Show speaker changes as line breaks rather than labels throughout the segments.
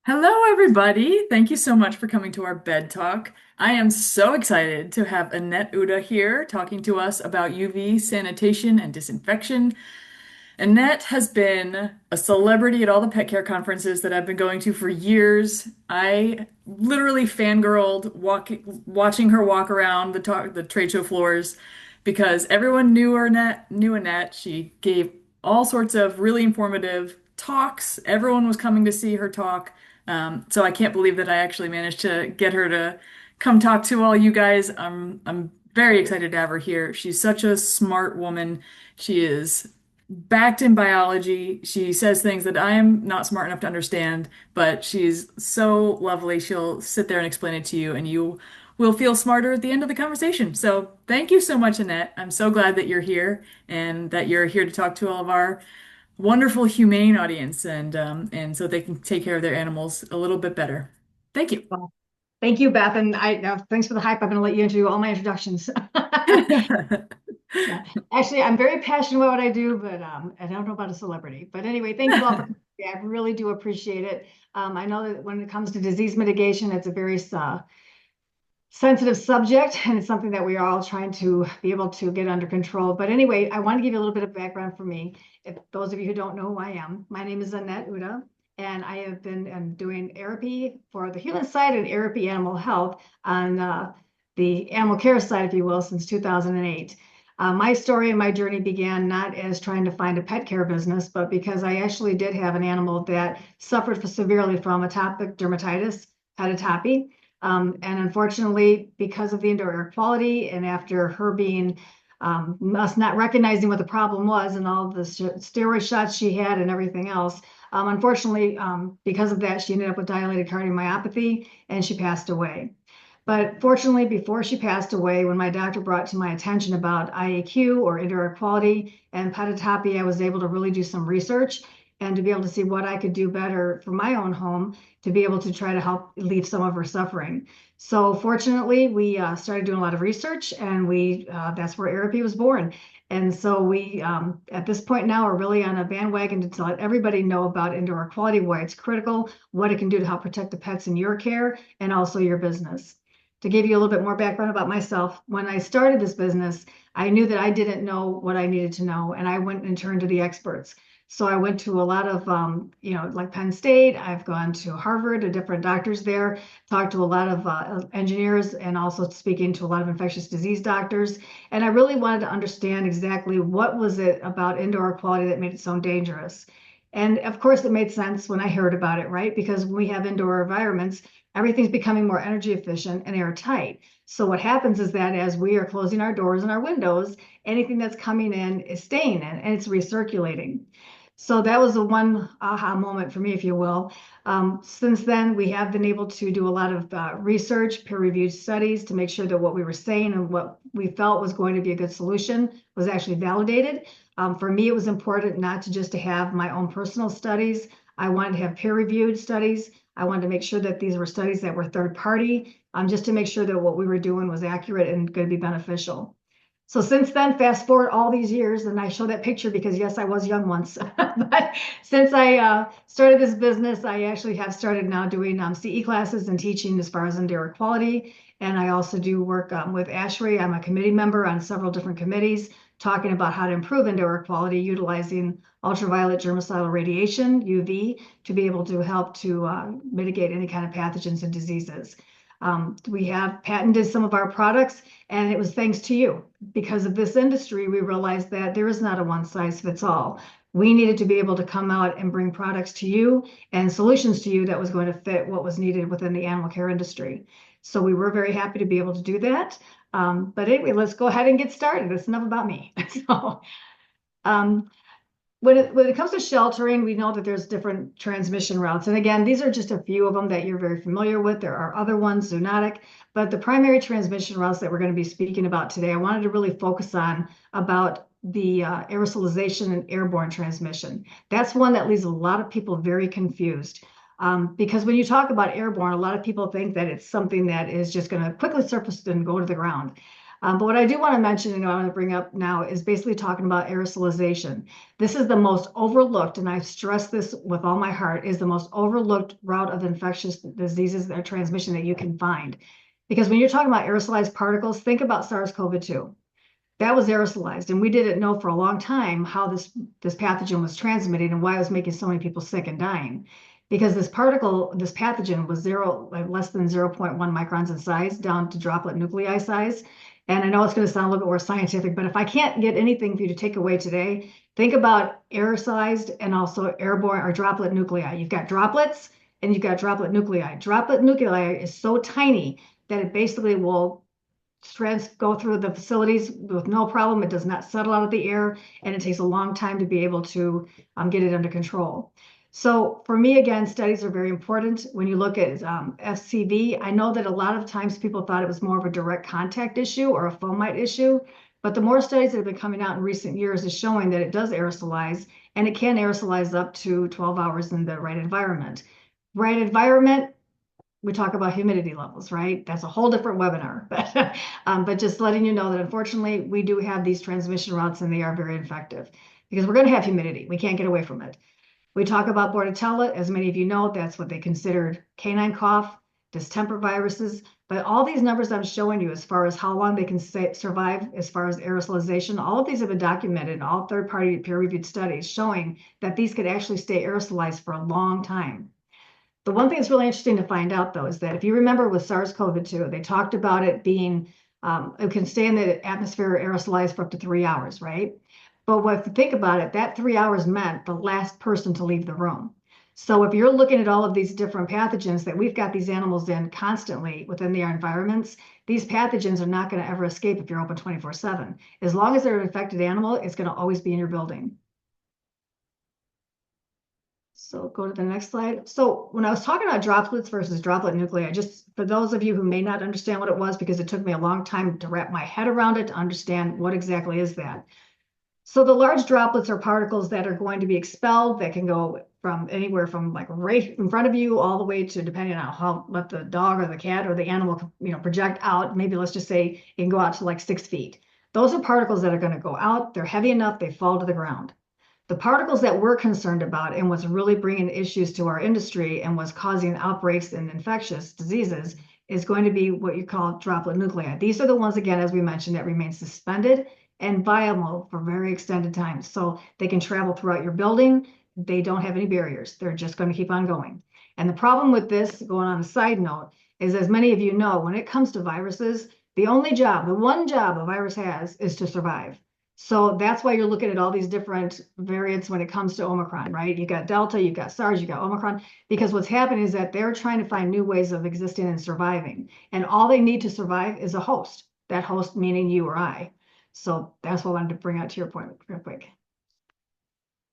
Hello, everybody. Thank you so much for coming to our bed talk. I am so excited to have Annette Uda here talking to us about UV sanitation and disinfection. Annette has been a celebrity at all the pet care conferences that I've been going to for years. I literally fangirled watching her walk around the trade show floors because everyone knew Annette. She gave all sorts of really informative talks. Everyone was coming to see her talk. So I can't believe that I actually managed to get her to come talk to all you guys. I'm very excited to have her here. She's such a smart woman. She is backed in biology. She says things that I am not smart enough to understand, but she's so lovely. She'll sit there and explain it to you, and you will feel smarter at the end of the conversation. So thank you so much, Annette. I'm so glad that you're here and that you're here to talk to all of our wonderful humane audience and so they can take care of their animals a little bit better. Thank you.
Well, thank you, Beth, and thanks for the hype. I'm going to let you do all my introductions. Yeah, actually, I'm very passionate about what I do, but I don't know about a celebrity. But anyway, thank you all for. Yeah, I really do appreciate it. I know that when it comes to disease mitigation, it's a very sensitive subject, and it's something that we are all trying to be able to get under control. But anyway, I want to give you a little bit of background for me. If those of you who don't know who I am, my name is Annette Uda, and I have been doing Aerapy for the human side and Aerapy animal health on the animal care side, if you will, since 2008. My story and my journey began not as trying to find a pet care business, but because I actually did have an animal that suffered severely from atopic dermatitis, Aerapy. And unfortunately, because of the indoor air quality and after her being us not recognizing what the problem was and all the steroid shots she had and everything else, unfortunately, because of that, she ended up with dilated cardiomyopathy and she passed away. But fortunately, before she passed away, when my doctor brought to my attention about IAQ or indoor air quality and pedotopy, I was able to really do some research and to be able to see what I could do better for my own home to be able to try to help relieve some of her suffering. So fortunately, we started doing a lot of research, and we that's where Aerapy was born. And so we, at this point now, are really on a bandwagon to let everybody know about indoor air quality, why it's critical, what it can do to help protect the pets in your care, and also your business. To give you a little bit more background about myself, when I started this business, I knew that I didn't know what I needed to know, and I went and turned to the experts. So I went to a lot of, like Penn State. I've gone to Harvard, to different doctors there, talked to a lot of engineers, and also speaking to a lot of infectious disease doctors. And I really wanted to understand exactly what was it about indoor air quality that made it so dangerous. And of course, it made sense when I heard about it, right? Because when we have indoor environments, everything's becoming more energy efficient and airtight. So what happens is that as we are closing our doors and our windows, anything that's coming in is staying in and it's recirculating. So that was the one aha moment for me, if you will. Since then, we have been able to do a lot of research, peer-reviewed studies to make sure that what we were saying and what we felt was going to be a good solution was actually validated. For me, it was important not to just to have my own personal studies. I wanted to have peer-reviewed studies. I wanted to make sure that these were studies that were third party, just to make sure that what we were doing was accurate and going to be beneficial. So since then, fast forward all these years, and I show that picture because yes, I was young once. But since I started this business, I actually have started now doing CE classes and teaching as far as indoor quality. And I also do work with ASHRAE. I'm a committee member on several different committees talking about how to improve indoor quality utilizing ultraviolet germicidal radiation, UV, to be able to help to mitigate any kind of pathogens and diseases. We have patented some of our products, and it was thanks to you. Because of this industry, we realized that there is not a one size fits all. We needed to be able to come out and bring products to you and solutions to you that was going to fit what was needed within the animal care industry. So we were very happy to be able to do that. But anyway, let's go ahead and get started. It's enough about me. So, um, when it comes to sheltering, we know that there's different transmission routes. And again, these are just a few of them that you're very familiar with. There are other ones, zoonotic, but the primary transmission routes that we're going to be speaking about today, I wanted to really focus on about the aerosolization and airborne transmission. That's one that leaves a lot of people very confused. Because when you talk about airborne, a lot of people think that it's something that is just going to quickly surface and go to the ground. But what I do want to mention and I want to bring up now is basically talking about aerosolization. This is the most overlooked, and I stress this with all my heart, is the most overlooked route of infectious diseases or transmission that you can find. Because when you're talking about aerosolized particles, think about SARS-CoV-2. That was aerosolized, and we didn't know for a long time how this pathogen was transmitted and why it was making so many people sick and dying. Because this particle, this pathogen was like less than 0.1 microns in size, down to droplet nuclei size. And I know it's going to sound a little bit more scientific, but if I can't get anything for you to take away today, think about aerosolized and also airborne or droplet nuclei. You've got droplets and you've got droplet nuclei. Droplet nuclei is so tiny that it basically will strands go through the facilities with no problem. It does not settle out of the air, and it takes a long time to be able to get it under control. So for me, again, studies are very important. When you look at FCV, I know that a lot of times people thought it was more of a direct contact issue or a fomite issue, but the more studies that have been coming out in recent years is showing that it does aerosolize, and it can aerosolize up to 12 hours in the right environment. Right environment, we talk about humidity levels, right? That's a whole different webinar. But just letting you know that unfortunately, we do have these transmission routes and they are very effective because we're going to have humidity. We can't get away from it. We talk about Bordetella. As many of you know, that's what they considered canine cough, distemper viruses. But all these numbers I'm showing you as far as how long they can survive as far as aerosolization, all of these have been documented in all third-party peer-reviewed studies showing that these could actually stay aerosolized for a long time. The one thing that's really interesting to find out, though, is that if you remember with SARS-CoV-2, they talked about it being, it can stay in the atmosphere aerosolized for up to 3 hours, right? But if you think about it, that 3 hours meant the last person to leave the room. So if you're looking at all of these different pathogens that we've got these animals in constantly within their environments, these pathogens are not going to ever escape if you're open 24/7. As long as they're an infected animal, it's going to always be in your building. So go to the next slide. So when I was talking about droplets versus droplet nuclei, just for those of you who may not understand what it was, because it took me a long time to wrap my head around it to understand what exactly is that. So the large droplets are particles that are going to be expelled that can go from anywhere from like right in front of you all the way to, depending on how what the dog or the cat or the animal project out. Maybe let's just say it can go out to like 6 feet. Those are particles that are going to go out. They're heavy enough, they fall to the ground. The particles that we're concerned about and what's really bringing issues to our industry and what's causing outbreaks and infectious diseases is going to be what you call droplet nuclei. These are the ones, again, as we mentioned, that remain suspended and viable for very extended times. So they can travel throughout your building. They don't have any barriers. They're just going to keep on going. And the problem with this, going on a side note, is as many of you know, when it comes to viruses, the one job a virus has is to survive. So that's why you're looking at all these different variants when it comes to Omicron, right? You got Delta, you got SARS, you got Omicron, because what's happening is that they're trying to find new ways of existing and surviving. And all they need to survive is a host, that host meaning you or I. So that's what I wanted to bring out to your point real quick.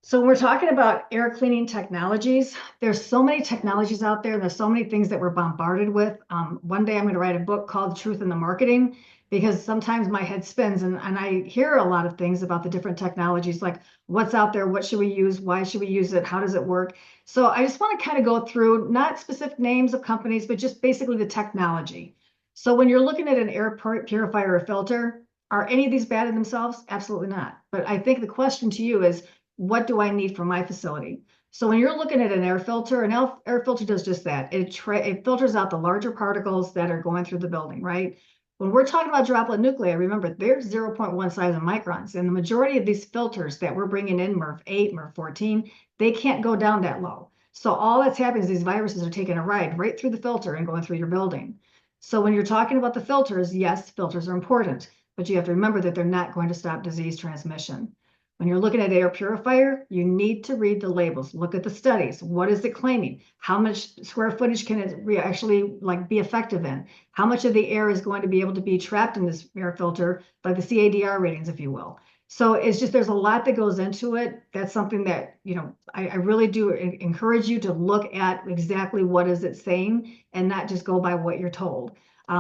So when we're talking about air cleaning technologies, there's so many technologies out there. There's so many things that we're bombarded with. One day I'm going to write a book called Truth in the Marketing, because sometimes my head spins and I hear a lot of things about the different technologies, like what's out there, what should we use, why should we use it, how does it work? So I just want to kind of go through not specific names of companies, but just basically the technology. So when you're looking at an air purifier or filter, are any of these bad in themselves? Absolutely not. But I think the question to you is, what do I need for my facility? So when you're looking at an air filter does just that. It filters out the larger particles that are going through the building, right? When we're talking about droplet nuclei, remember, they're 0.1 size in microns. And the majority of these filters that we're bringing in, MERV 8, MERV 14, they can't go down that low. So all that's happening is these viruses are taking a ride right through the filter and going through your building. So when you're talking about the filters, yes, filters are important, but you have to remember that they're not going to stop disease transmission. When you're looking at air purifier, you need to read the labels. Look at the studies. What is it claiming? How much square footage can it actually be effective in? How much of the air is going to be able to be trapped in this air filter by the CADR ratings, if you will? So it's just, there's a lot that goes into it. That's something that, I really do encourage you to look at exactly what is it saying and not just go by what you're told.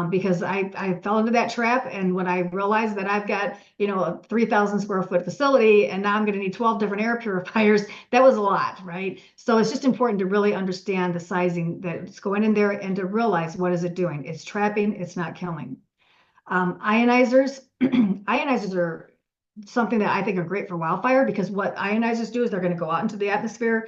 Because I fell into that trap. And when I realized that I've got, a 3,000 square foot facility and now I'm going to need 12 different air purifiers, that was a lot, right? So it's just important to really understand the sizing that's going in there and to realize what is it doing. It's trapping, it's not killing. Ionizers, ionizers are something that I think are great for wildfire because what ionizers do is they're going to go out into the atmosphere,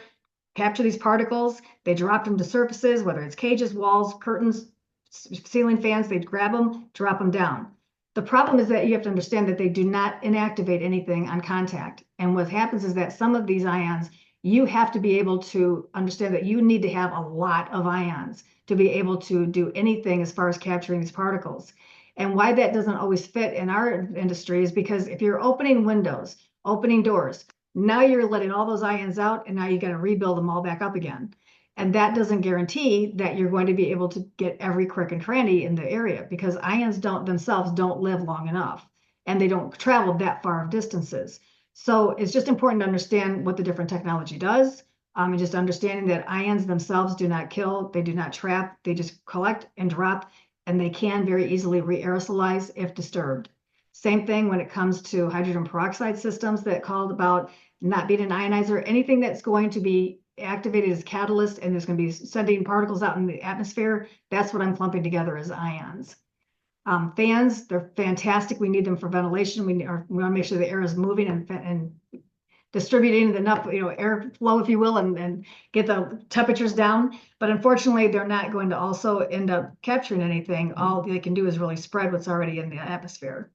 capture these particles, they drop them to surfaces, whether it's cages, walls, curtains, ceiling fans, they grab them, drop them down. The problem is that you have to understand that they do not inactivate anything on contact. And what happens is that some of these ions, you have to be able to understand that you need to have a lot of ions to be able to do anything as far as capturing these particles. And why that doesn't always fit in our industry is because if you're opening windows, opening doors, now you're letting all those ions out and now you got to rebuild them all back up again. And that doesn't guarantee that you're going to be able to get every crick and cranny in the area because ions don't live long enough and they don't travel that far of distances. So it's just important to understand what the different technology does. And just understanding that ions themselves do not kill, they do not trap, they just collect and drop, and they can very easily re-aerosolize if disturbed. Same thing when it comes to hydrogen peroxide systems that called about not being an ionizer, anything that's going to be activated as catalyst and there's going to be sending particles out in the atmosphere, that's what I'm clumping together as ions. Fans, they're fantastic. We need them for ventilation. We want to make sure the air is moving and distributing enough, airflow, if you will, and get the temperatures down. But unfortunately, they're not going to also end up capturing anything. All they can do is really spread what's already in the atmosphere.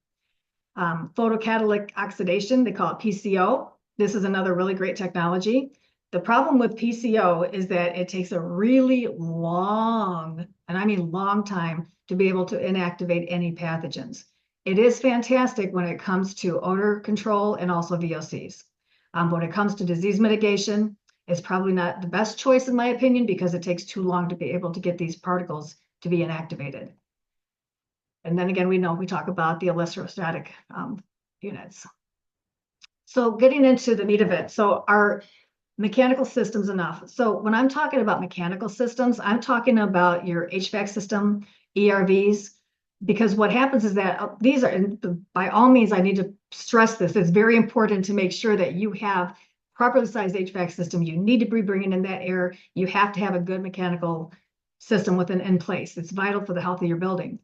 Photocatalytic oxidation, they call it PCO. This is another really great technology. The problem with PCO is that it takes a really long, and I mean long time, to be able to inactivate any pathogens. It is fantastic when it comes to odor control and also VOCs. When it comes to disease mitigation, it's probably not the best choice in my opinion because it takes too long to be able to get these particles to be inactivated. And then again, we talk about the electrostatic units. So getting into the meat of it. So are mechanical systems enough? So when I'm talking about mechanical systems, I'm talking about your HVAC system, ERVs, because what happens is that these are, by all means, I need to stress this. It's very important to make sure that you have properly sized HVAC system. You need to be bringing in that air. You have to have a good mechanical system in place. It's vital for the health of your building.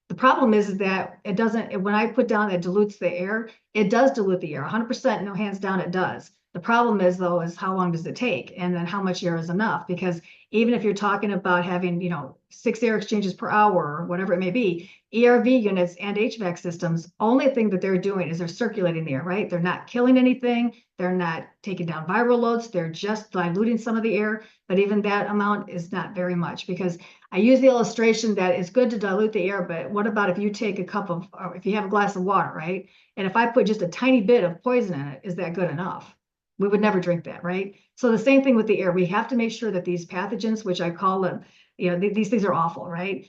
The problem is that it doesn't, when I put down that dilutes the air, it does dilute the air. 100%, no hands down, it does. The problem is though, is how long does it take? And then how much air is enough? Because even if you're talking about having, 6 air exchanges per hour or whatever it may be, ERV units and HVAC systems, only thing that they're doing is they're circulating the air, right? They're not killing anything. They're not taking down viral loads. They're just diluting some of the air. But even that amount is not very much because I use the illustration that it's good to dilute the air, but what about if you take if you have a glass of water, right? And if I put just a tiny bit of poison in it, is that good enough? We would never drink that, right? So the same thing with the air. We have to make sure that these pathogens, which I call them, these things are awful, right?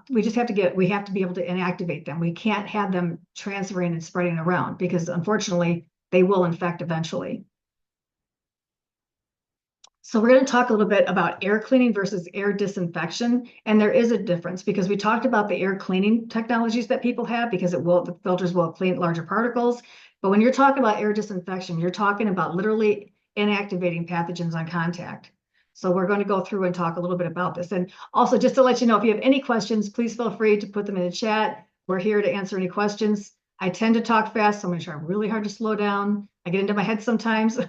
We have to be able to inactivate them. We can't have them transferring and spreading around because unfortunately they will infect eventually. So we're going to talk a little bit about air cleaning versus air disinfection. And there is a difference because we talked about the air cleaning technologies that people have because the filters will clean larger particles. But when you're talking about air disinfection, you're talking about literally inactivating pathogens on contact. So we're going to go through and talk a little bit about this. And also just to let you know, if you have any questions, please feel free to put them in the chat. We're here to answer any questions. I tend to talk fast, so I'm going to try really hard to slow down. I get into my head sometimes.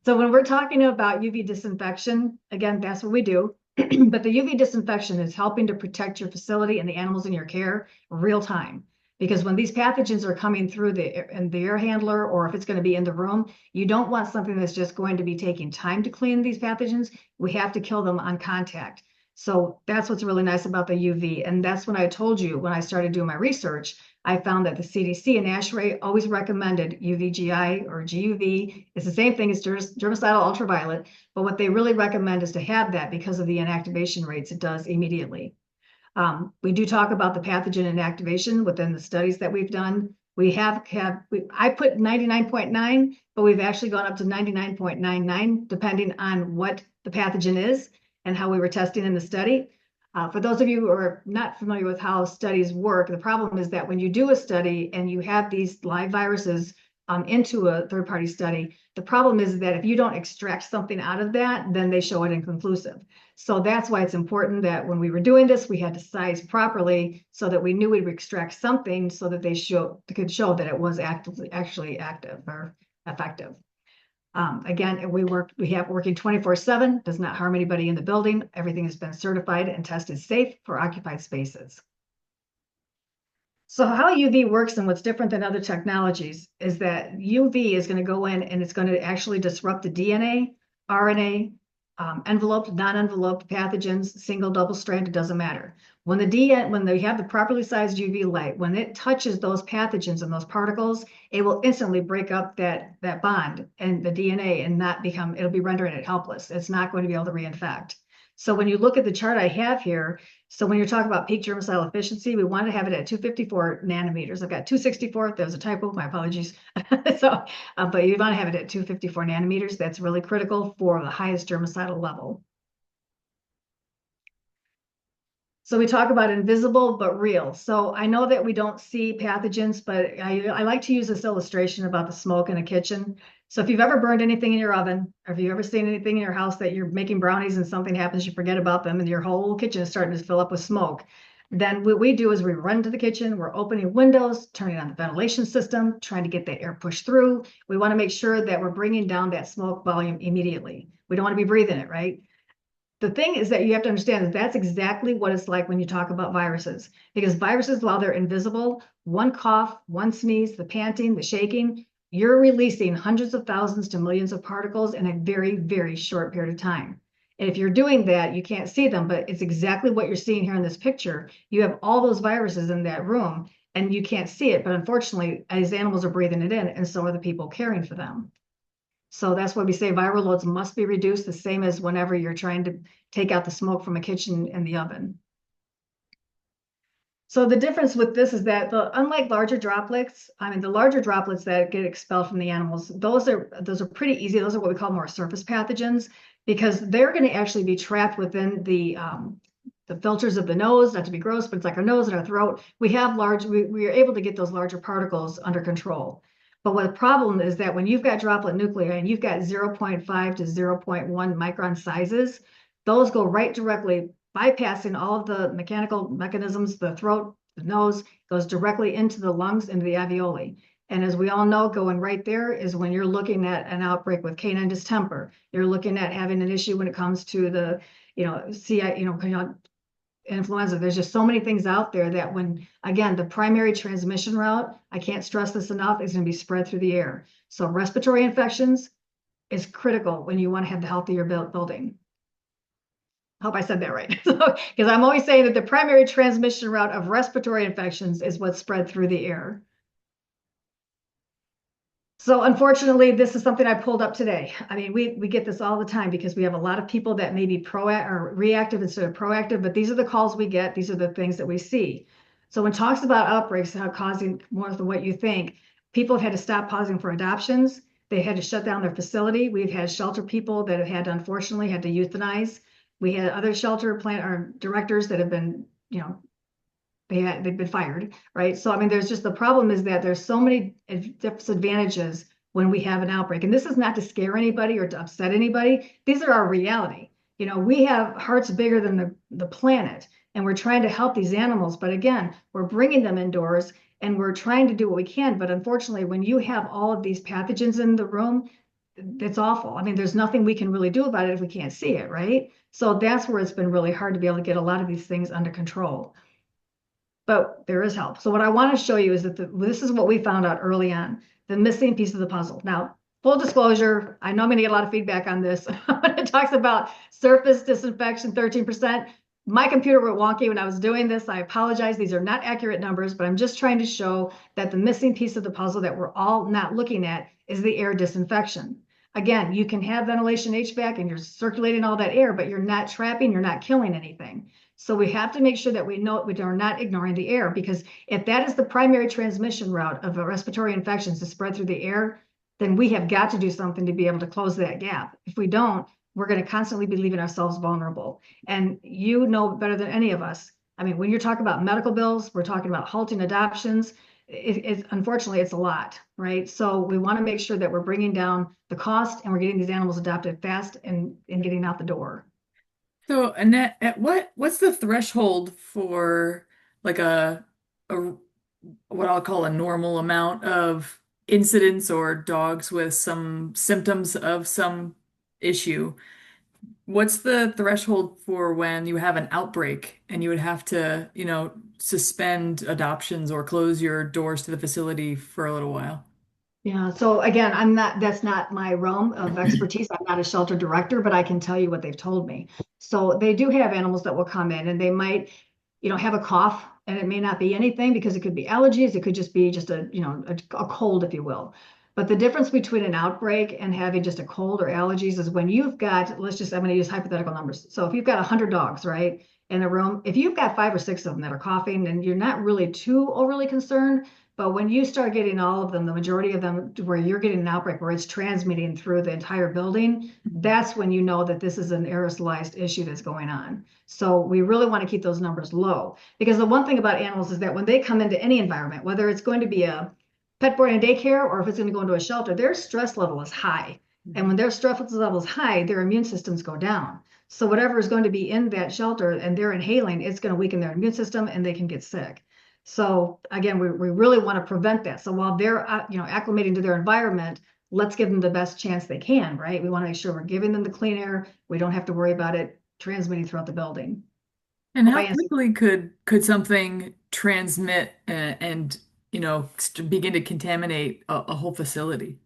So when we're talking about UV disinfection, again, that's what we do. But the UV disinfection is helping to protect your facility and the animals in your care real time. Because when these pathogens are coming through the air handler, or if it's going to be in the room, you don't want something that's just going to be taking time to clean these pathogens. We have to kill them on contact. So that's what's really nice about the UV. And that's when I told you, when I started doing my research, I found that the CDC and ASHRAE always recommended UVGI or GUV. It's the same thing as germicidal ultraviolet, but what they really recommend is to have that because of the inactivation rates it does immediately. We do talk about the pathogen inactivation within the studies that we've done. I put 99.9, but we've actually gone up to 99.99, depending on what the pathogen is and how we were testing in the study. For those of you who are not familiar with how studies work, the problem is that when you do a study and you have these live viruses into a third-party study. The problem is that if you don't extract something out of that, then they show it inconclusive. So that's why it's important that when we were doing this, we had to size properly so that we knew we'd extract something so that they could show that it was actually active or effective. Again, we have working 24/7, does not harm anybody in the building. Everything has been certified and tested safe for occupied spaces. So how UV works and what's different than other technologies is that UV is going to go in and it's going to actually disrupt the DNA, RNA, enveloped, non-enveloped pathogens, single, double strand, it doesn't matter. When they have the properly sized UV light, when it touches those pathogens and those particles, it will instantly break up that bond and the DNA and it'll be rendering it helpless. It's not going to be able to reinfect. So when you look at the chart I have here, so when you're talking about peak germicidal efficiency, we want to have it at 254 nanometers. I've got 264. There was a typo. My apologies. So, but you want to have it at 254 nanometers. That's really critical for the highest germicidal level. So we talk about invisible but real. So I know that we don't see pathogens, but I like to use this illustration about the smoke in a kitchen. So if you've ever burned anything in your oven, or if you've ever seen anything in your house that you're making brownies and something happens, you forget about them and your whole kitchen is starting to fill up with smoke, then what we do is we run to the kitchen, we're opening windows, turning on the ventilation system, trying to get that air pushed through. We want to make sure that we're bringing down that smoke volume immediately. We don't want to be breathing it, right? The thing is that you have to understand that that's exactly what it's like when you talk about viruses, because viruses, while they're invisible, one cough, one sneeze, the panting, the shaking, you're releasing hundreds of thousands to millions of particles in a very, very short period of time. And if you're doing that, you can't see them, but it's exactly what you're seeing here in this picture. You have all those viruses in that room and you can't see it, but unfortunately, these animals are breathing it in, and so are the people caring for them. So that's why we say viral loads must be reduced, the same as whenever you're trying to take out the smoke from a kitchen and the oven. So the difference with this is that unlike larger droplets, the larger droplets that get expelled from the animals, those are pretty easy. Those are what we call more surface pathogens, because they're going to actually be trapped within the filters of the nose, not to be gross, but it's like our nose and our throat. We are able to get those larger particles under control. But what the problem is that when you've got droplet nuclei and you've got 0.5 to 0.1 micron sizes, those go right directly, bypassing all of the mechanical mechanisms, the throat, the nose, goes directly into the lungs, into the alveoli. And as we all know, going right there is when you're looking at an outbreak with canine distemper. You're looking at having an issue when it comes to the, influenza. There's just so many things out there that when, again, the primary transmission route, I can't stress this enough, is going to be spread through the air. So respiratory infections is critical when you want to have the healthier building. I hope I said that right. Because I'm always saying that the primary transmission route of respiratory infections is what's spread through the air. So unfortunately, this is something I pulled up today. I mean, we get this all the time because we have a lot of people that may be reactive instead of proactive, but these are the calls we get. These are the things that we see. So when it talks about outbreaks, how causing more than what you think, people have had to stop pausing for adoptions. They had to shut down their facility. We've had shelter people that have had, unfortunately, had to euthanize. We had other shelter directors that have been, they've been fired, right? So, I mean, there's just the problem is that there's so many disadvantages when we have an outbreak. And this is not to scare anybody or to upset anybody. These are our reality. We have hearts bigger than the planet, and we're trying to help these animals. But again, we're bringing them indoors and we're trying to do what we can. But unfortunately, when you have all of these pathogens in the room, it's awful. I mean, there's nothing we can really do about it if we can't see it, right? So that's where it's been really hard to be able to get a lot of these things under control. But there is help. So what I want to show you is that this is what we found out early on, the missing piece of the puzzle. Now, full disclosure, I know I'm going to get a lot of feedback on this. When it talks about surface disinfection, 13%, my computer went wonky when I was doing this. I apologize. These are not accurate numbers, but I'm just trying to show that the missing piece of the puzzle that we're all not looking at is the air disinfection. Again, you can have ventilation HVAC and you're circulating all that air, but you're not trapping, you're not killing anything. So we have to make sure that we know we are not ignoring the air, because if that is the primary transmission route of respiratory infections to spread through the air, then we have got to do something to be able to close that gap. If we don't, we're going to constantly be leaving ourselves vulnerable. And you know better than any of us. I mean, when you're talking about medical bills, we're talking about halting adoptions. unfortunately, it's a lot, right? So we want to make sure that we're bringing down the cost and we're getting these animals adopted fast and getting out the door.
So, Annette, at what's the threshold for like a what I'll call a normal amount of incidents or dogs with some symptoms of some issue? What's the threshold for when you have an outbreak and you would have to, suspend adoptions or close your doors to the facility for a little while?
Yeah, so again, that's not my realm of expertise. I'm not a shelter director, but I can tell you what they've told me. So they do have animals that will come in and they might, have a cough and it may not be anything because it could be allergies. It could just be just a cold, if you will. But the difference between an outbreak and having just a cold or allergies is when you've got, I'm going to use hypothetical numbers. So if you've got 100 dogs, right, in a room, if you've got 5 or 6 of them that are coughing and you're not really too overly concerned, but when you start getting all of them, the majority of them, where you're getting an outbreak where it's transmitting through the entire building, that's when you know that this is an aerosolized issue that's going on. So we really want to keep those numbers low because the one thing about animals is that when they come into any environment, whether it's going to be a pet boarding and daycare or if it's going to go into a shelter, their stress level is high. And when their stress level is high, their immune systems go down. So whatever is going to be in that shelter and they're inhaling, it's going to weaken their immune system and they can get sick. So again, we really want to prevent that. So while they're acclimating to their environment, let's give them the best chance they can, right? We want to make sure we're giving them the clean air. We don't have to worry about it transmitting throughout the building.
And
Hope I
how
answered.
quickly could something transmit and begin to contaminate a whole facility?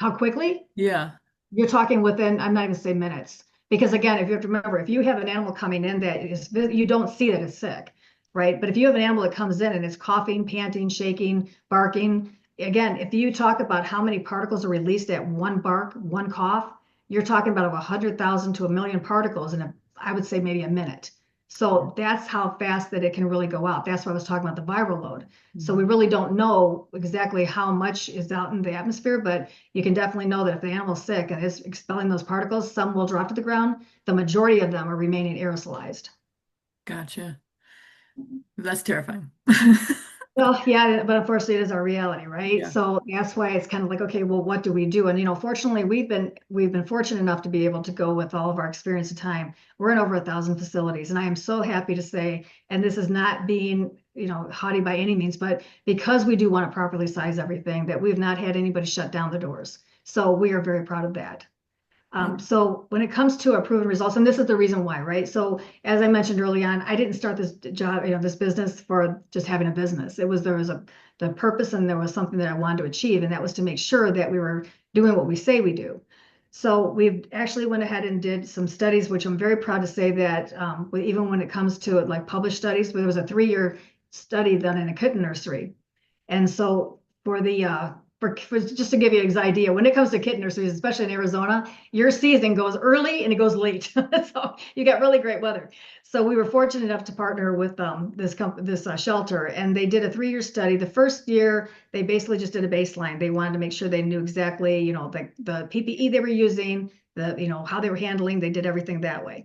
How quickly?
Yeah.
You're talking within, I'm not even say minutes. Because again, if you have to remember, if you have an animal coming in that is, you don't see that it's sick, right? But if you have an animal that comes in and it's coughing, panting, shaking, barking, again, if you talk about how many particles are released at one bark, one cough, you're talking about 100,000 to 1 million particles in I would say maybe a minute. So that's how fast that it can really go out. That's why I was talking about the viral load. So we really don't know exactly how much is out in the atmosphere, but you can definitely know that if the animal's sick and is expelling those particles, some will drop to the ground. The majority of them are remaining aerosolized.
Gotcha. That's terrifying.
Well, yeah, but unfortunately, it is our reality, right?
Yeah.
So that's why it's kind of like, okay, well, what do we do? And fortunately, we've been fortunate enough to be able to go with all of our experience and time. We're in over 1,000 facilities, and I am so happy to say, and this is not being, haughty by any means, but because we do want to properly size everything, that we've not had anybody shut down the doors. So we are very proud of that. So when it comes to our proven results, and this is the reason why, right? So as I mentioned early on, I didn't start this job, this business for just having a business. There was the purpose and there was something that I wanted to achieve, and that was to make sure that we were doing what we say we do. So we've actually went ahead and did some studies, which I'm very proud to say that even when it comes to like published studies, there was a 3-year study done in a kitten nursery. And so for the for just to give you an idea, when it comes to kitten nurseries, especially in Arizona, your season goes early and it goes late. So you got really great weather. So we were fortunate enough to partner with this shelter, and they did a 3-year study. The first year, they basically just did a baseline. They wanted to make sure they knew exactly, the PPE they were using, how they were handling. They did everything that way.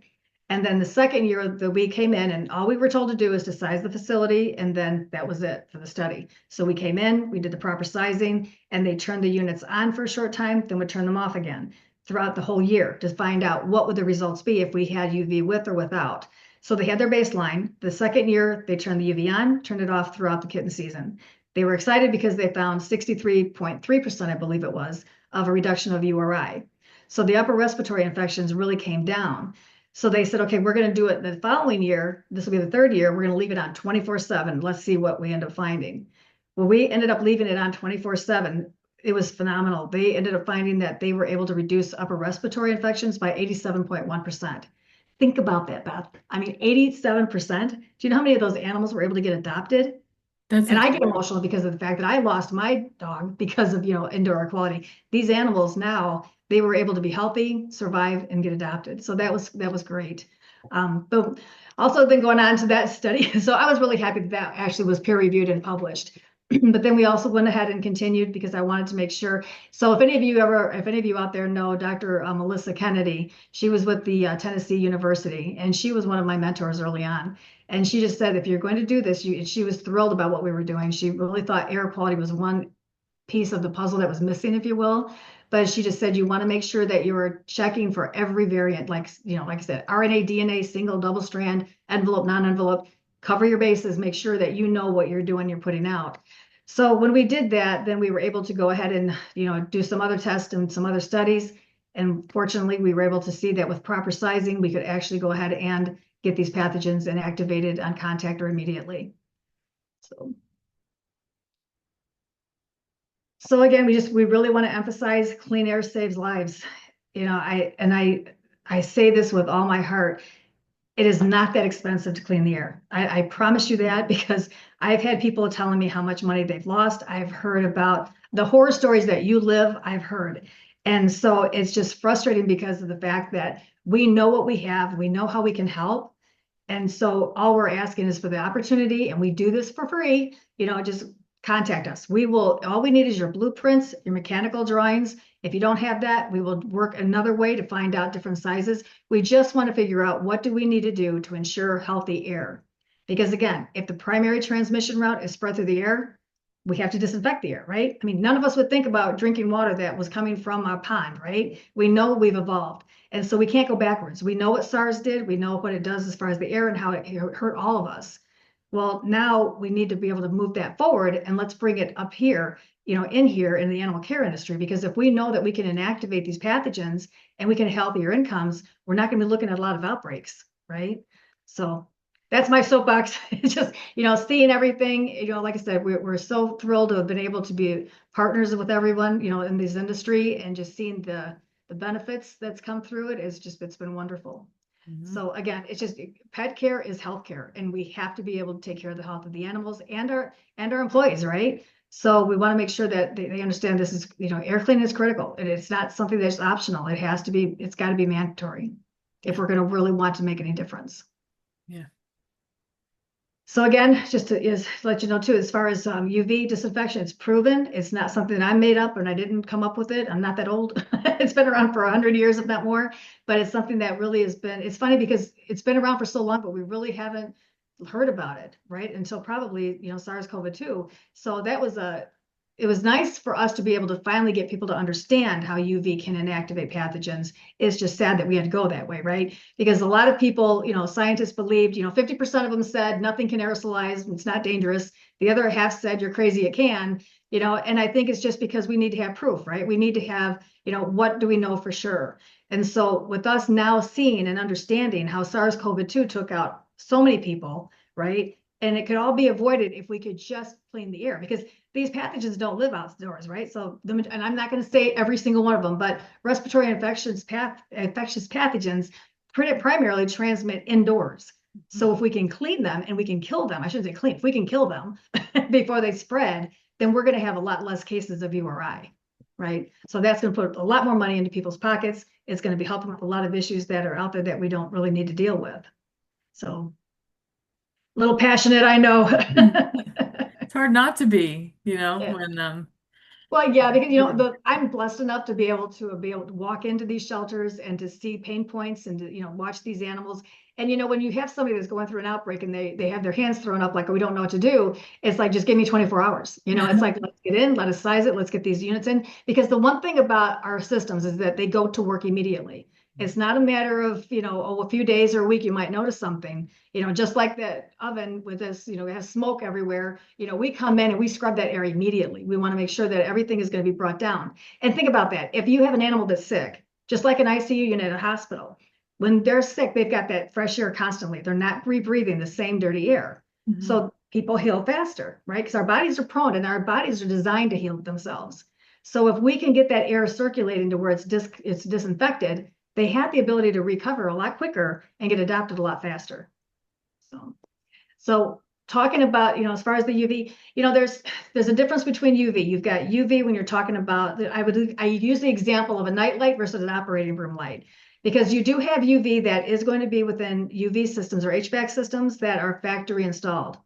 And then the second year that we came in and all we were told to do is to size the facility. And then that was it for the study. So we came in, we did the proper sizing, and they turned the units on for a short time, then would turn them off again throughout the whole year to find out what would the results be if we had UV with or without. So they had their baseline. The second year, they turned the UV on, turned it off throughout the kitten season. They were excited because they found 63.3%, I believe it was, of a reduction of URI. So the upper respiratory infections really came down. So they said, okay, we're going to do it the following year. This will be the third year. We're going to leave it on 24/7. Let's see what we end up finding. Well, we ended up leaving it on 24/7. It was phenomenal. They ended up finding that they were able to reduce upper respiratory infections by 87.1%. Think about that, Beth. I mean, 87%. Do you know how many of those animals were able to get adopted?
That's
And I get
incredible.
emotional because of the fact that I lost my dog because of, indoor air quality. These animals now, they were able to be healthy, survive, and get adopted. So that was great. But also then going on to that study. So I was really happy that actually was peer reviewed and published. But then we also went ahead and continued because I wanted to make sure. So if any of you out there know Dr. Melissa Kennedy, she was with the Tennessee University, and she was one of my mentors early on. And she just said, if you're going to do this, she was thrilled about what we were doing. She really thought air quality was one piece of the puzzle that was missing, if you will. But she just said you want to make sure that you're checking for every variant, like like I said, RNA, DNA, single, double strand, envelope, non-envelope. Cover your bases, make sure that you know what you're doing, you're putting out. So when we did that, then we were able to go ahead and do some other tests and some other studies. And fortunately, we were able to see that with proper sizing, we could actually go ahead and get these pathogens inactivated on contact or immediately. So again, we really want to emphasize clean air saves lives. I say this with all my heart. It is not that expensive to clean the air. I promise you that, because I've had people telling me how much money they've lost. I've heard about the horror stories that you live, I've heard. And so it's just frustrating because of the fact that we know what we have, we know how we can help. And so all we're asking is for the opportunity, and we do this for free, just contact us. All we need is your blueprints, your mechanical drawings. If you don't have that, we will work another way to find out different sizes. We just want to figure out what do we need to do to ensure healthy air. Because again, if the primary transmission route is spread through the air, we have to disinfect the air, right? I mean, none of us would think about drinking water that was coming from a pond, right? We know we've evolved. And so we can't go backwards. We know what SARS did. We know what it does as far as the air and how it hurt all of us. Well, now we need to be able to move that forward, and let's bring it up here, in here in the animal care industry, because if we know that we can inactivate these pathogens and we can help your incomes, we're not going to be looking at a lot of outbreaks, right? So that's my soapbox. It's just, seeing everything, like I said, we're so thrilled to have been able to be partners with everyone, in this industry, and just seeing the benefits that's come through it's been wonderful.
Mhm.
So again, it's just pet care is healthcare, and we have to be able to take care of the health of the animals and our employees, right? So we want to make sure that they understand this is, air cleaning is critical, and it's not something that's optional. It's got to be mandatory if
Yeah.
we're going to really want to make any difference.
Yeah.
So again, just to let you know too, as far as UV disinfection, it's proven. It's not something that I made up and I didn't come up with it. I'm not that old. It's been around for 100 years, if not more. But it's something that really has been. It's funny because it's been around for so long, but we really haven't heard about it, right? Until probably SARS-CoV-2. So it was nice for us to be able to finally get people to understand how UV can inactivate pathogens. It's just sad that we had to go that way, right? Because a lot of people, scientists believed, 50% of them said nothing can aerosolize, it's not dangerous. The other half said you're crazy, it can, and I think it's just because we need to have proof, right? We need to have, what do we know for sure? And so with us now seeing and understanding how SARS-CoV-2 took out so many people, right? And it could all be avoided if we could just clean the air, because these pathogens don't live outdoors, right? So, and I'm not going to say every single one of them, but respiratory infectious pathogens primarily transmit indoors. So if we can clean them and we can kill them, I shouldn't say clean, if we can kill them before they spread, then we're going to have a lot less cases of URI, right? So that's going to put a lot more money into people's pockets. It's going to be helping with a lot of issues that are out there that we don't really need to deal with. So a little passionate, I know.
It's hard not to be,
Yeah.
when
Well, yeah, because I'm blessed enough to be able to walk into these shelters and to see pain points and to watch these animals. And when you have somebody that's going through an outbreak and they have their hands thrown up like, we don't know what to do, it's like, just give me 24 hours. It's like, let's get in, let us size it, let's get these units in. Because the one thing about our systems is that they go to work immediately. It's not a matter of, a few days or a week, you might notice something, just like that oven with this, it has smoke everywhere. We come in and we scrub that area immediately. We want to make sure that everything is going to be brought down. And think about that. If you have an animal that's sick, just like an ICU unit at a hospital, when they're sick, they've got that fresh air constantly. They're not rebreathing the same dirty air.
Mhm.
So people heal faster, right? Because our bodies are prone and our bodies are designed to heal themselves. So if we can get that air circulating to where it's disinfected, they have the ability to recover a lot quicker and get adopted a lot faster. So talking about, as far as the UV, there's a difference between UV. You've got UV when you're talking about, I use the example of a night light versus an operating room light, because you do have UV that is going to be within UV systems or HVAC systems that are factory installed.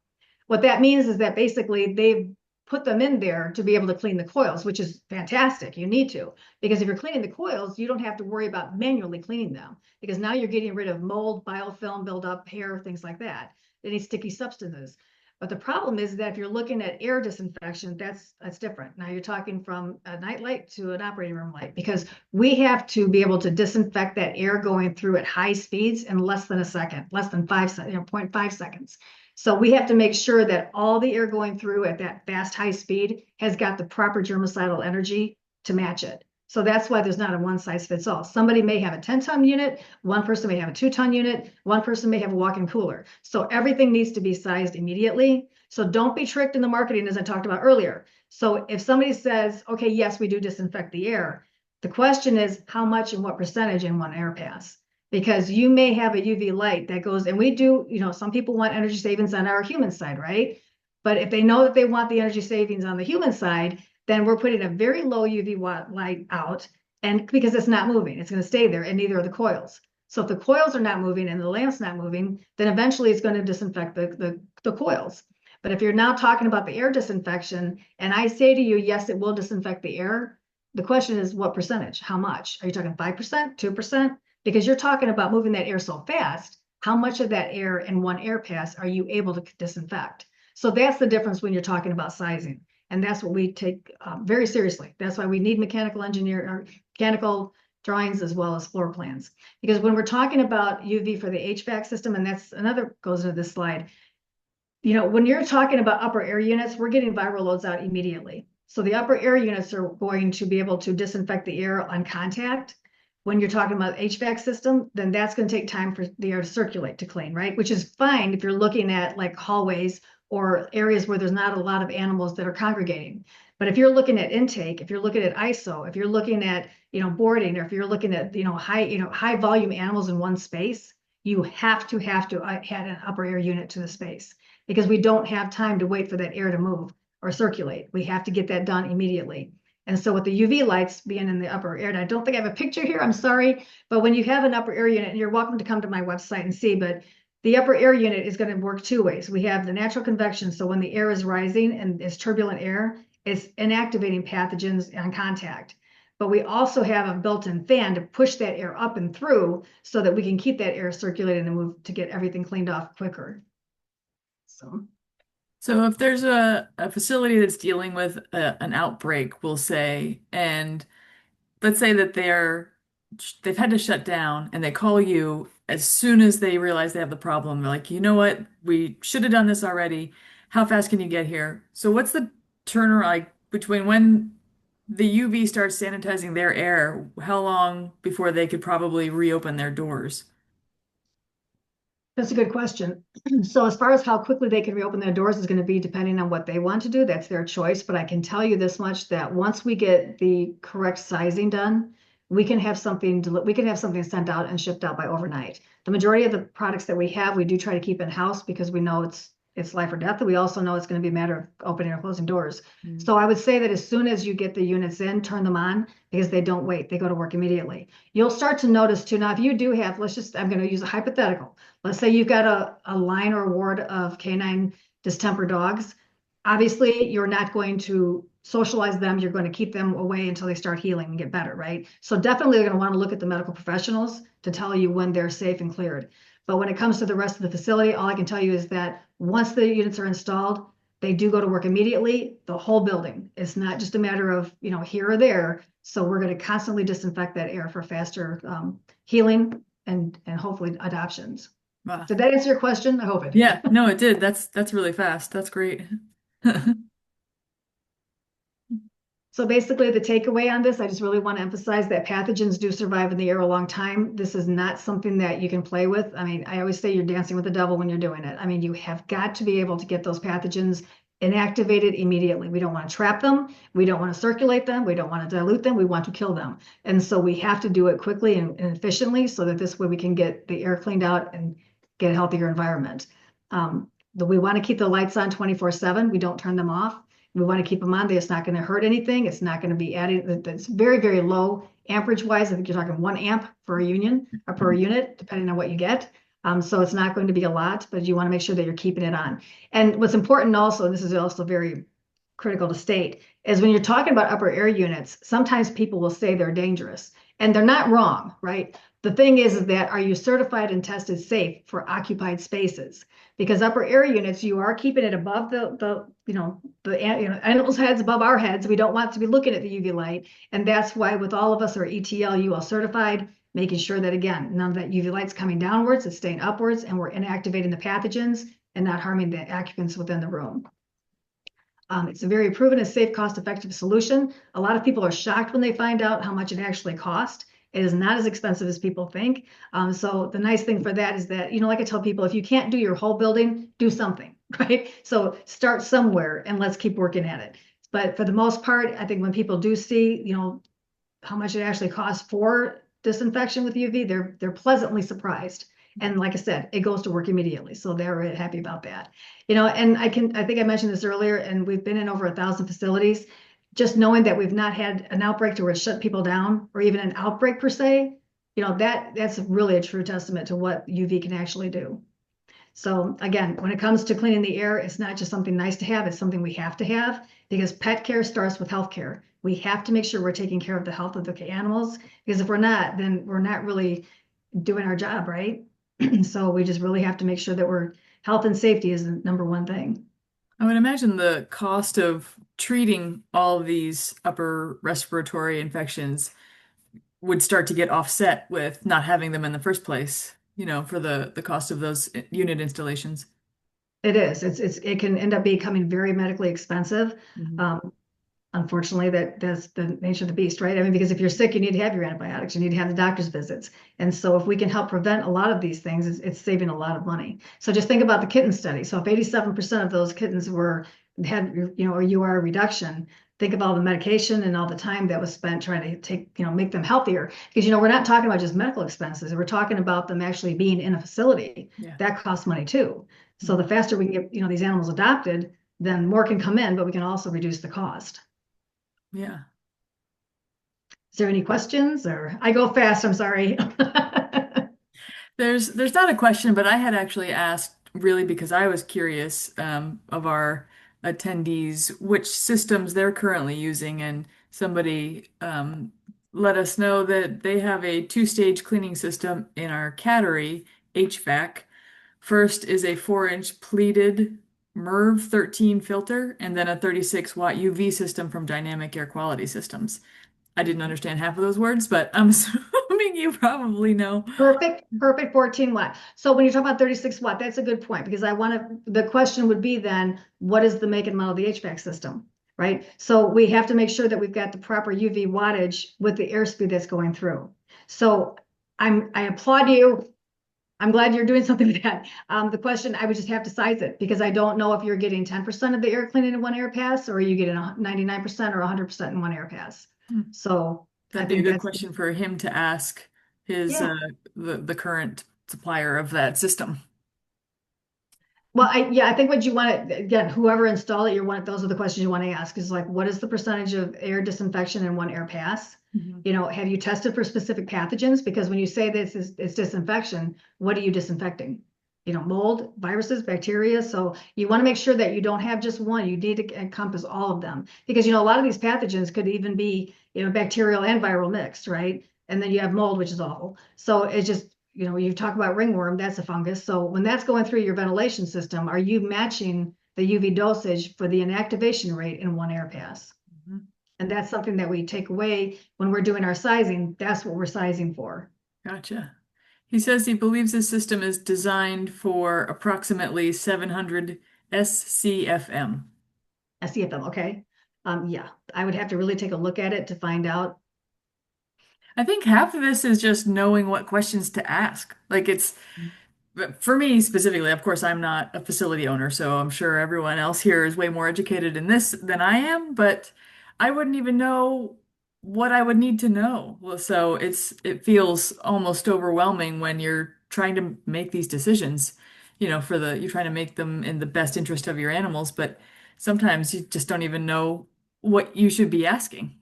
What that means is that basically they've put them in there to be able to clean the coils, which is fantastic. You need to, because if you're cleaning the coils, you don't have to worry about manually cleaning them, because now you're getting rid of mold, biofilm buildup, hair, things like that. any sticky substances. But the problem is that if you're looking at air disinfection, that's different. Now you're talking from a night light to an operating room light, because we have to be able to disinfect that air going through at high speeds in less than a second, less than 0.5 seconds. So we have to make sure that all the air going through at that fast, high speed has got the proper germicidal energy to match it. So that's why there's not a one size fits all. Somebody may have a 10-ton unit, one person may have a 2-ton unit, one person may have a walk-in cooler. So everything needs to be sized immediately. So don't be tricked in the marketing, as I talked about earlier. So if somebody says, okay, yes, we do disinfect the air, the question is how much and what percentage in one air pass? Because you may have a UV light that goes, and we do, some people want energy savings on our human side, right? But if they know that they want the energy savings on the human side, then we're putting a very low UV light out, and because it's not moving, it's going to stay there, and neither are the coils. So if the coils are not moving and the lamp's not moving, then eventually it's going to disinfect the coils. But if you're now talking about the air disinfection, and I say to you, yes, it will disinfect the air, the question is what percentage? How much? Are you talking 5%, 2%? Because you're talking about moving that air so fast, how much of that air in one air pass are you able to disinfect? So that's the difference when you're talking about sizing. And that's what we take very seriously. That's why we need mechanical engineer or mechanical drawings as well as floor plans. Because when we're talking about UV for the HVAC system, and that's another goes into this slide, when you're talking about upper air units, we're getting viral loads out immediately. So the upper air units are going to be able to disinfect the air on contact. When you're talking about HVAC system, then that's going to take time for the air to circulate, to clean, right? Which is fine if you're looking at like hallways or areas where there's not a lot of animals that are congregating. But if you're looking at intake, if you're looking at ISO, if you're looking at, boarding, or if you're looking at, high volume animals in one space, you have to add an upper air unit to the space, because we don't have time to wait for that air to move or circulate. We have to get that done immediately. And so with the UV lights being in the upper air, and I don't think I have a picture here, I'm sorry, but when you have an upper air unit, and you're welcome to come to my website and see, but the upper air unit is going to work two ways. We have the natural convection. So when the air is rising and it's turbulent air, it's inactivating pathogens on contact. But we also have a built-in fan to push that air up and through so that we can keep that air circulating and move to get everything cleaned off quicker.
So if there's a facility that's dealing with an outbreak, we'll say, and let's say that they've had to shut down and they call you as soon as they realize they have the problem. They're like, you know what? We should have done this already. How fast can you get here? So what's the turnaround like between when the UV starts sanitizing their air? How long before they could probably reopen their doors?
That's a good question. So as far as how quickly they can reopen their doors is going to be depending on what they want to do. That's their choice. But I can tell you this much, that once we get the correct sizing done, we can have something sent out and shipped out by overnight. The majority of the products that we have, we do try to keep in-house because we know it's life or death. And we also know it's going to be a matter of opening or closing doors. So I would say that as soon as you get the units in, turn them on, because they don't wait. They go to work immediately. You'll start to notice too. Now, if you do have, I'm going to use a hypothetical. Let's say you've got a line or a ward of canine distemper dogs. Obviously, you're not going to socialize them. You're going to keep them away until they start healing and get better, right? So definitely you're going to want to look at the medical professionals to tell you when they're safe and cleared. But when it comes to the rest of the facility, all I can tell you is that once the units are installed, they do go to work immediately, the whole building. It's not just a matter of, here or there. So we're going to constantly disinfect that air for faster healing and hopefully adoptions.
Wow.
Did that answer your question? I hope it did.
Yeah, no, it did. That's really fast. That's great.
So basically the takeaway on this, I just really want to emphasize that pathogens do survive in the air a long time. This is not something that you can play with. I mean, I always say you're dancing with the devil when you're doing it. I mean, you have got to be able to get those pathogens inactivated immediately. We don't want to trap them. We don't want to circulate them. We don't want to dilute them. We want to kill them. And so we have to do it quickly and efficiently so that this way we can get the air cleaned out and get a healthier environment. We want to keep the lights on 24/7. We don't turn them off. We want to keep them on. It's not going to hurt anything. It's not going to be adding. It's very, very low amperage wise. I think you're talking 1 amp per unit, depending on what you get. So it's not going to be a lot, but you want to make sure that you're keeping it on. And what's important also, and this is also very critical to state, is when you're talking about upper air units, sometimes people will say they're dangerous, and they're not wrong, right? The thing is that are you certified and tested safe for occupied spaces? Because upper air units, you are keeping it above the animals' heads above our heads. We don't want to be looking at the UV light. And that's why with all of us are ETL UL certified, making sure that again, none of that UV light's coming downwards, it's staying upwards, and we're inactivating the pathogens and not harming the occupants within the room. It's a very proven and safe, cost-effective solution. A lot of people are shocked when they find out how much it actually costs. It is not as expensive as people think. So the nice thing for that is that, like I tell people, if you can't do your whole building, do something, right? So start somewhere and let's keep working at it. But for the most part, I think when people do see, how much it actually costs for disinfection with UV, they're pleasantly surprised. And like I said, it goes to work immediately. So they're really happy about that. And I think I mentioned this earlier, and we've been in over 1,000 facilities. Just knowing that we've not had an outbreak to where it shut people down or even an outbreak per se, that's really a true testament to what UV can actually do. So again, when it comes to cleaning the air, it's not just something nice to have, it's something we have to have because pet care starts with health care. We have to make sure we're taking care of the health of the animals because if we're not, then we're not really doing our job, right? So we just really have to make sure that health and safety is the number one thing.
I would imagine the cost of treating all of these upper respiratory infections would start to get offset with not having them in the first place, for the cost of those unit installations.
It is. It can end up becoming very medically expensive.
Mhm.
Um, Unfortunately, that's the nature of the beast, right? I mean, because if you're sick, you need to have your antibiotics, you need to have the doctor's visits. And so if we can help prevent a lot of these things, it's saving a lot of money. So just think about the kitten study. So if 87% of those kittens had, a UR reduction, think of all the medication and all the time that was spent trying to make them healthier. Because, we're not talking about just medical expenses. We're talking about them actually being in a facility.
Yeah.
That costs money too. So the faster we can get, these animals adopted, then more can come in, but we can also reduce the cost.
Yeah.
Is there any questions or I go fast, I'm sorry.
There's not a question, but I had actually asked really because I was curious of our attendees which systems they're currently using, and somebody let us know that they have a two-stage cleaning system in our cattery HVAC. First is a 4-inch pleated MERV 13 filter, and then a 36-watt UV system from Dynamic Air Quality Systems. I didn't understand half of those words, but I'm assuming you probably know.
Perfect 14 watt. So when you talk about 36 watt, that's a good point because the question would be then, what is the make and model of the HVAC system, right? So we have to make sure that we've got the proper UV wattage with the airspeed that's going through. So I applaud you. I'm glad you're doing something with that. The question, I would just have to size it because I don't know if you're getting 10% of the air cleaning in one air pass or are you getting 99% or 100% in one air pass.
Hmm.
So I
That'd be a
think
good
that's,
question for him to ask his
yeah.
the current supplier of that system.
Well, I think what you want to, again, whoever installed it, those are the questions you want to ask is like, what is the percentage of air disinfection in one air pass?
Mhm.
Have you tested for specific pathogens? Because when you say it's disinfection, what are you disinfecting? Mold, viruses, bacteria. So you want to make sure that you don't have just one. You need to encompass all of them because, a lot of these pathogens could even be, bacterial and viral mixed, right? And then you have mold, which is awful. So it's just, you talk about ringworm, that's a fungus. So when that's going through your ventilation system, are you matching the UV dosage for the inactivation rate in one air pass?
Mhm.
And that's something that we take away when we're doing our sizing. That's what we're sizing for.
Gotcha. He says he believes his system is designed for approximately 700 SCFM.
SCFM, okay. Yeah, I would have to really take a look at it to find out.
I think half of this is just knowing what questions to ask. Like but for me specifically, of course, I'm not a facility owner, so I'm sure everyone else here is way more educated in this than I am, but I wouldn't even know what I would need to know. Well, so it feels almost overwhelming when you're trying to make these decisions, you're trying to make them in the best interest of your animals, but sometimes you just don't even know what you should be asking.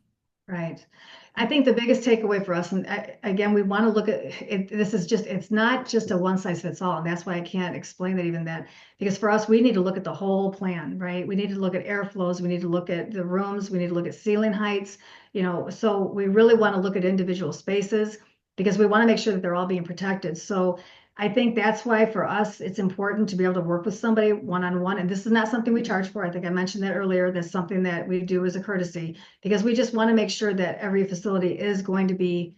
Right. I think the biggest takeaway for us, and again, we want to look at it. It's not just a one size fits all. And that's why I can't explain that even that, because for us, we need to look at the whole plan, right? We need to look at airflows. We need to look at the rooms. We need to look at ceiling heights, so we really want to look at individual spaces. because we want to make sure that they're all being protected. So I think that's why for us, it's important to be able to work with somebody one-on-one. And this is not something we charge for. I think I mentioned that earlier. That's something that we do as a courtesy because we just want to make sure that every facility is going to be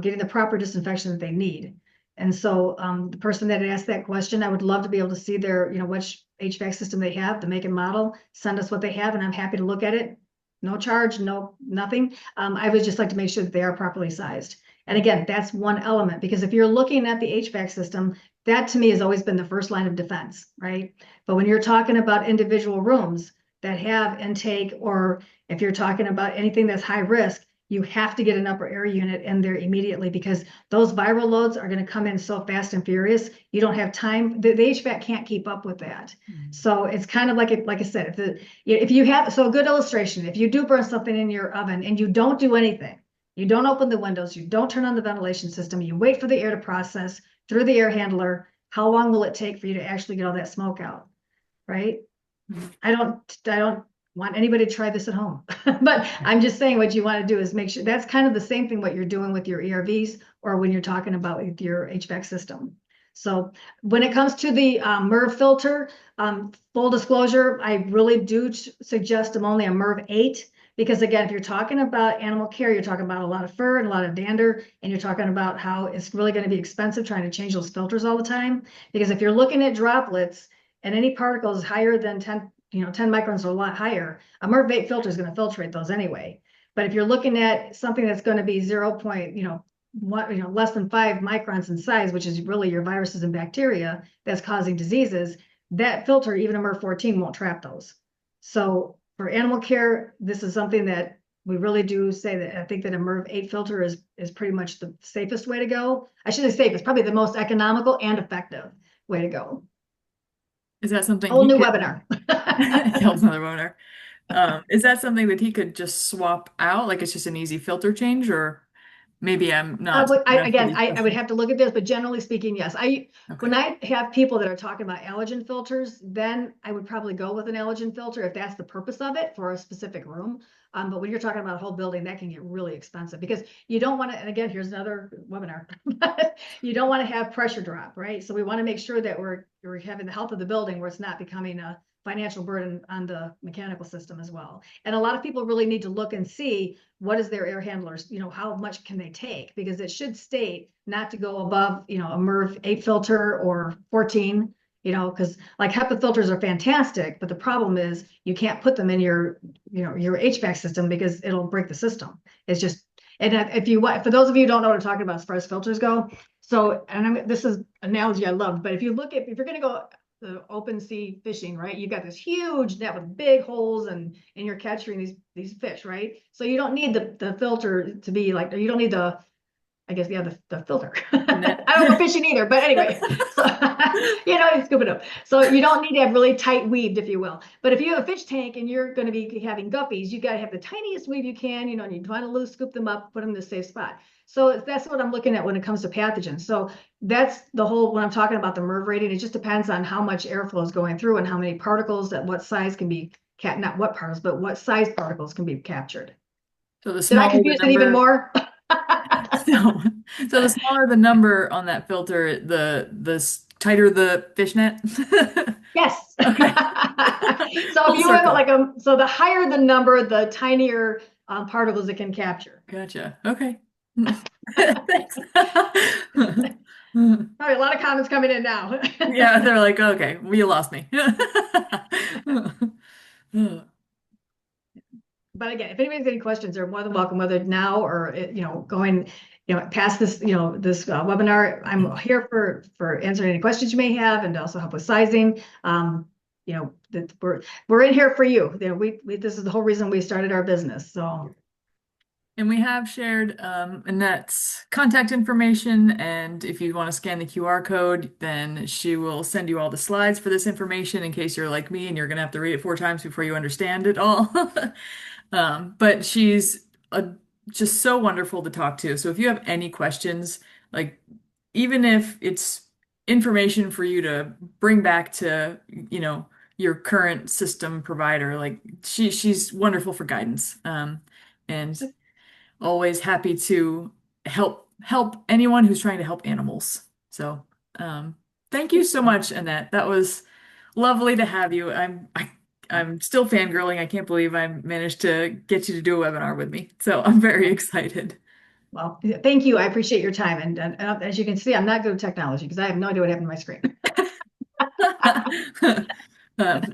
getting the proper disinfection that they need. And so the person that asked that question, I would love to be able to see their, which HVAC system they have, the make and model, send us what they have, and I'm happy to look at it. No charge, no, nothing. I would just like to make sure that they are properly sized. And again, that's one element because if you're looking at the HVAC system, that to me has always been the first line of defense, right? But when you're talking about individual rooms that have intake, or if you're talking about anything that's high risk, you have to get an upper air unit in there immediately because those viral loads are going to come in so fast and furious. You don't have time. The HVAC can't keep up with that. So it's kind of like I said, if you have, so a good illustration, if you do burn something in your oven and you don't do anything, you don't open the windows, you don't turn on the ventilation system, you wait for the air to process through the air handler, how long will it take for you to actually get all that smoke out? Right? I don't want anybody to try this at home. But I'm just saying what you want to do is make sure that's kind of the same thing what you're doing with your ERVs or when you're talking about with your HVAC system. So when it comes to the MERV filter, full disclosure, I really do suggest them only a MERV 8 because again, if you're talking about animal care, you're talking about a lot of fur and a lot of dander, and you're talking about how it's really going to be expensive trying to change those filters all the time. Because if you're looking at droplets, and any particles higher than 10, 10 microns or a lot higher, a mervape filter is going to filtrate those anyway. But if you're looking at something that's going to be 0. Less than 5 microns in size, which is really your viruses and bacteria that's causing diseases, that filter, even a MERV 14, won't trap those. So for animal care, this is something that we really do say that I think that a MERV 8 filter is pretty much the safest way to go. I shouldn't say safe, it's probably the most economical and effective way to go.
Is that something
Whole
he
new
could
webinar.
tell another owner? Is that something that he could just swap out? Like it's just an easy filter change, or maybe I'm not
But
enough for these
I would
questions.
have to look at this, but generally speaking, yes. When
Okay.
I have people that are talking about allergen filters, then I would probably go with an allergen filter if that's the purpose of it for a specific room. But when you're talking about a whole building, that can get really expensive because you don't want to, and again, here's another webinar, you don't want to have pressure drop, right? So we want to make sure that we're having the health of the building where it's not becoming a financial burden on the mechanical system as well. And a lot of people really need to look and see what is their air handlers, how much can they take? Because it should state not to go above, a MERV 8 filter or 14, because like HEPA filters are fantastic, but the problem is you can't put them in your HVAC system because it'll break the system. It's just, and if you want, for those of you who don't know what I'm talking about as far as filters go, so, and this is analogy I love, but if you're going to go the open sea fishing, right? You've got this huge net with big holes and you're catching these fish, right? So you don't need the filter to be like, you don't need I guess, yeah, the filter.
Net.
I don't go fishing either, but anyway, so you scoop it up. So you don't need to have really tight weaved, if you will. But if you have a fish tank and you're going to be having guppies, you got to have the tiniest weave you can, and you want to loose, scoop them up, put them in a safe spot. So that's what I'm looking at when it comes to pathogens. So that's the whole, when I'm talking about the MERV rating, it just depends on how much airflow is going through and how many particles at what size can be, not what particles, but what size particles can be captured.
So the
Did I
smaller the
confuse it even
number,
more?
so, so the smaller the number on that filter, tighter the fishnet.
Yes.
Okay.
So if
Full
you have
circle.
so the higher the number, the tinier particles it can capture.
Gotcha. Okay. Thanks.
All right, a lot of comments coming in now.
Yeah, they're like, okay, well, you lost me.
But again, if anybody's got any questions, they're more than welcome, whether now or going past this this webinar. I'm here for answering any questions you may have and to also help with sizing. That we're in here for you. We this is the whole reason we started our business. So
And we have shared Annette's contact information, and if you want to scan the QR code, then she will send you all the slides for this information in case you're like me and you're going to have to read it 4 times before you understand it all. But she's just so wonderful to talk to. So if you have any questions, like even if it's information for you to bring back to, your current system provider, like she's wonderful for guidance. And always happy to help help anyone who's trying to help animals. So, um, thank you
Thank
so
you.
much, Annette. That was lovely to have you. I'm still fangirling. I can't believe I managed to get you to do a webinar with me. So I'm very excited.
Well, thank you. I appreciate your time. And as you can see, I'm not good at technology because I have no idea what happened to my screen.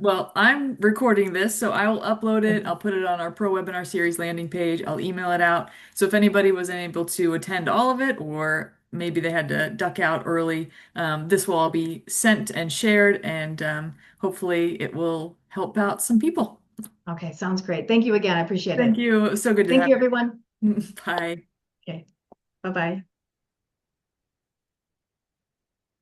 Well, I'm recording this, so I will upload it. I'll put it on our Pro Webinar Series landing page. I'll email it out. So if anybody was unable to attend all of it, or maybe they had to duck out early, this will all be sent and shared, and hopefully it will help out some people.
Okay, sounds great. Thank you again. I appreciate
Thank
it.
you. It was so good to
Thank
have
you, everyone.
you. Bye.
Okay, bye-bye.